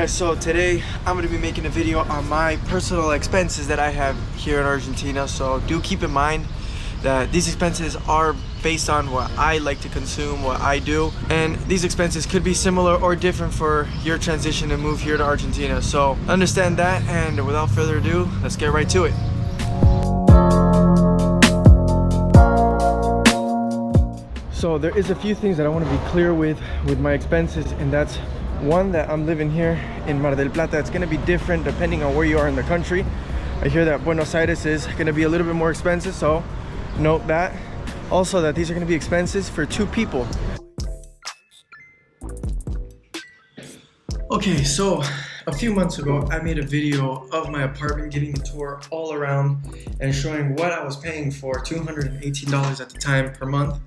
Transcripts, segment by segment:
Alright, so today I'm going to be making a video on my personal expenses that I have here in Argentina. So do keep in mind that these expenses are based on what I like to consume, what I do, and these expenses could be similar or different for your transition to move here to Argentina. So understand that, and without further ado, let's get right to it. So there is a few things that I want to be clear with my expenses, and that's one, that I'm living here in Mar del Plata. It's going to be different depending on where you are in the country. I hear that Buenos Aires is going to be a little bit more expensive, so note that. Also, that these are going to be expenses for 2 people. Okay, so a few months ago I made a video of my apartment, giving a tour all around and showing what I was paying for, $218 at the time per month.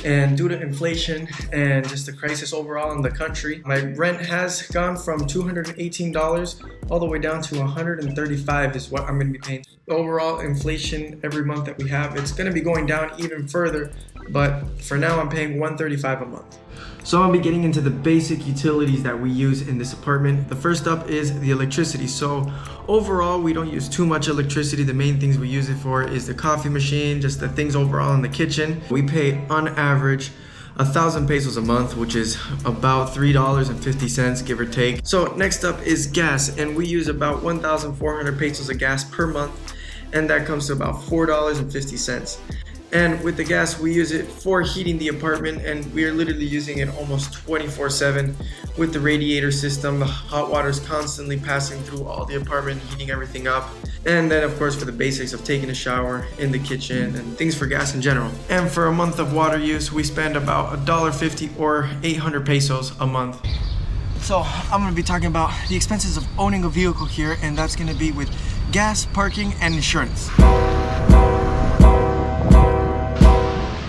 And due to inflation and just the crisis overall in the country, my rent has gone from $218 all the way down to $135 is what I'm going to be paying. Overall inflation every month that we have, it's going to be going down even further, but for now I'm paying $135 a month. So I'll be getting into the basic utilities that we use in this apartment. The first up is the electricity. So overall, we don't use too much electricity. The main things we use it for is the coffee machine, just the things overall in the kitchen. We pay on average 1,000 pesos a month, which is about $3.50, give or take. So next up is gas, and we use about 1,400 pesos of gas per month, and that comes to about $4.50. And with the gas, we use it for heating the apartment, and we are literally using it almost 24/7 with the radiator system. The hot water is constantly passing through all the apartment, heating everything up. And then of course for the basics of taking a shower in the kitchen and things for gas in general. And for a month of water use, we spend about $1.50 or 800 pesos a month. So I'm going to be talking about the expenses of owning a vehicle here, and that's going to be with gas, parking, and insurance.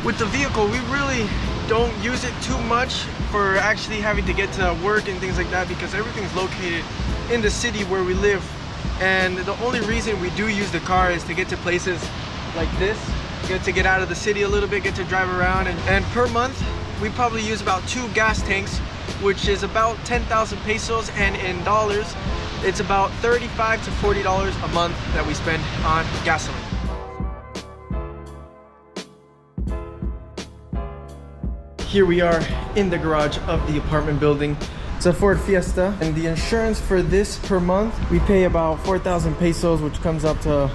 With the vehicle, we really don't use it too much for actually having to get to work and things like that, because everything's located in the city where we live. And the only reason we do use the car is to get to places like this, get to get out of the city a little bit, get to drive around. And per month, we probably use about 2 gas tanks, which is about 10,000 pesos, and in dollars, it's about $35 to $40 a month that we spend on gasoline. Here we are in the garage of the apartment building. It's a Ford Fiesta, and the insurance for this per month, we pay about 4,000 pesos, which comes up to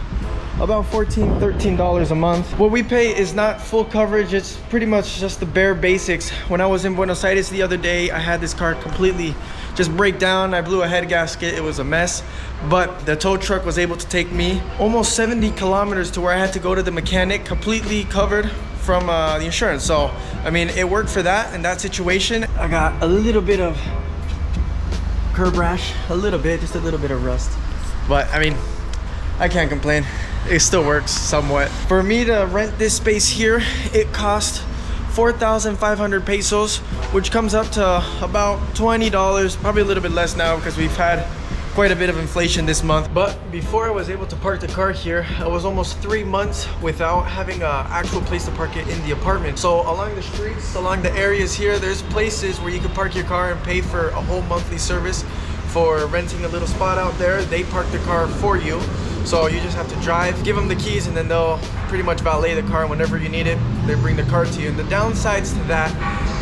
about $13 a month. What we pay is not full coverage, it's pretty much just the bare basics. When I was in Buenos Aires the other day, I had this car completely just break down. I blew a head gasket, it was a mess, but the tow truck was able to take me almost 70 kilometers to where I had to go to the mechanic, completely covered from the insurance. So I mean, it worked for that in that situation. I got a little bit of curb rash, just a little bit of rust, but I mean, I can't complain. It still works somewhat. For me to rent this space here, it cost 4,500 pesos, which comes up to about $20, probably a little bit less now because we've had quite a bit of inflation this month. But before I was able to park the car here, I was almost 3 months without having an actual place to park it in the apartment. So along the streets, along the areas here, there's places where you can park your car and pay for a whole monthly service for renting a little spot out there. They park the car for you, so you just have to drive, give them the keys, and then they'll pretty much valet the car. Whenever you need it, they bring the car to you. And the downsides to that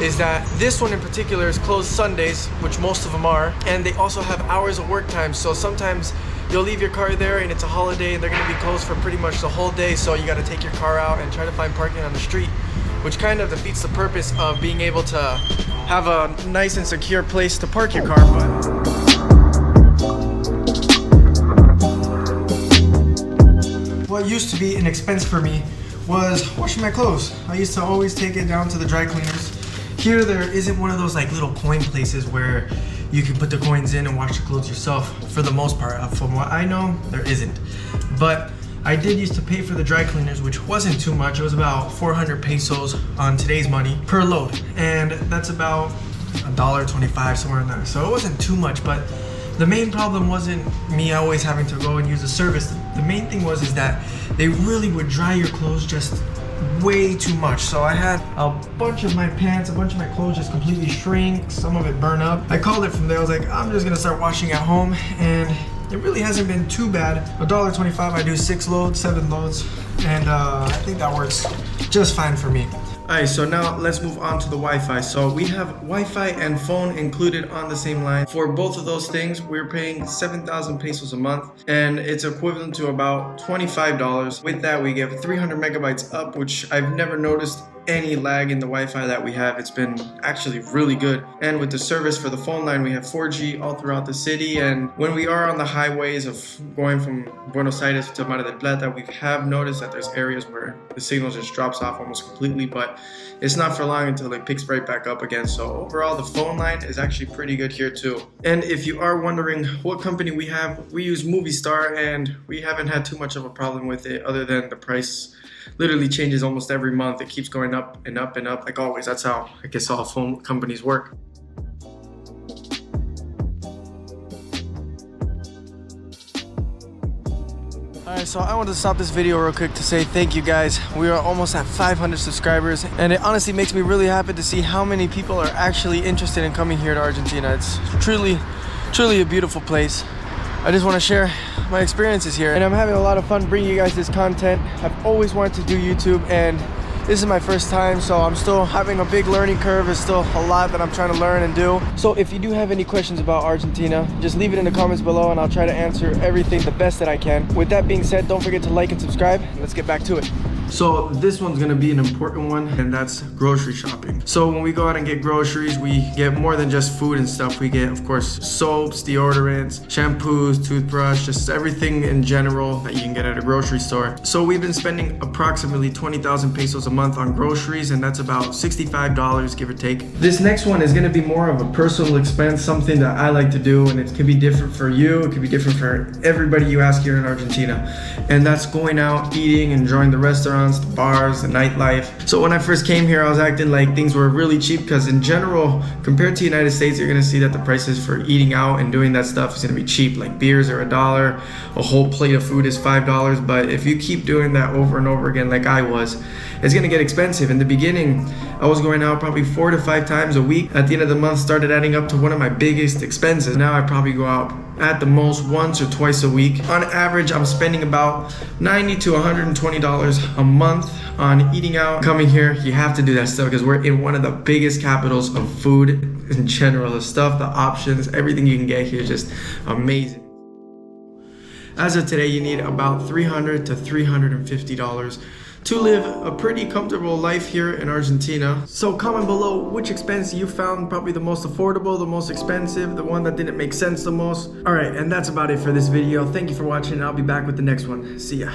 is that this one in particular is closed Sundays, which most of them are, and they also have hours of work time. So sometimes you'll leave your car there and it's a holiday and they're going to be closed for pretty much the whole day, so you got to take your car out and try to find parking on the street, which kind of defeats the purpose of being able to have a nice and secure place to park your car. But what used to be an expense for me was washing my clothes. I used to always take it down to the dry cleaners. Here there isn't one of those like little coin places where you can put the coins in and wash the clothes yourself. For the most part, from what I know, there isn't. But I did used to pay for the dry cleaners, which wasn't too much. It was about 400 pesos on today's money per load, and that's about $1.25, somewhere in there. So it wasn't too much, but the main problem wasn't me always having to go and use the service. The main thing was that they really would dry your clothes just way too much. So I had a bunch of my pants, a bunch of my clothes just completely shrink, some of it burn up. I called it from there. I was like, I'm just gonna start washing at home, and it really hasn't been too bad. $1.25, I do 6 loads, 7 loads, and I think that works just fine for me. Alright, so now let's move on to the Wi-Fi. So we have Wi-Fi and phone included on the same line. For both of those things, we're paying 7,000 pesos a month, and it's equivalent to about $25. With that, we get 300 megabytes up, which I've never noticed any lag in the Wi-Fi that we have. It's been actually really good. And with the service for the phone line, we have 4G all throughout the city. And when we are on the highways of going from Buenos Aires to Mar del Plata, we have noticed that there's areas where the signal just drops off almost completely, but it's not for long until it picks right back up again. So overall, the phone line is actually pretty good here too. And if you are wondering what company we have, we use Movistar, and we haven't had too much of a problem with it, other than the price literally changes almost every month. It keeps going up and up and up, like always. That's how I guess all phone companies work. Alright, so I wanted to stop this video real quick to say thank you guys. We are almost at 500 subscribers, and it honestly makes me really happy to see how many people are actually interested in coming here to Argentina. It's truly a beautiful place. I just want to share my experiences here, and I'm having a lot of fun bringing you guys this content. I've always wanted to do YouTube, and this is my first time, so I'm still having a big learning curve. There's still a lot that I'm trying to learn and do. So if you do have any questions about Argentina, just leave it in the comments below, and I'll try to answer everything the best that I can. With that being said, don't forget to like and subscribe. Let's get back to it. So this one's gonna be an important one, and that's grocery shopping. So when we go out and get groceries, we get more than just food and stuff. We get, of course, soaps, deodorants, shampoos, toothbrush, just everything in general that you can get at a grocery store. So we've been spending approximately 20,000 pesos a month on groceries, and that's about $65, give or take. This next one is gonna be more of a personal expense, something that I like to do, and it can be different for you. It can be different for everybody you ask here in Argentina. And that's going out, eating, enjoying the restaurants, the bars, the nightlife. So when I first came here, I was acting like things were really cheap, because in general, compared to the United States, you're gonna see that the prices for eating out and doing that stuff is gonna be cheap. Like beers are $1, a whole plate of food is $5. But if you keep doing that over and over again, like I was, it's gonna get expensive. In the beginning, I was going out probably 4 to 5 times a week. At the end of the month, started adding up to one of my biggest expenses. Now I probably go out at the most once or twice a week. On average, I'm spending about $90 to $120 a month on eating out. Coming here, you have to do that stuff, because we're in one of the biggest capitals of food in general. The stuff, the options, everything you can get here is just amazing. As of today, you need about $300 to $350 to live a pretty comfortable life here in Argentina. So comment below which expense you found probably the most affordable, the most expensive, the one that didn't make sense the most. Alright, and that's about it for this video. Thank you for watching, and I'll be back with the next one. See ya.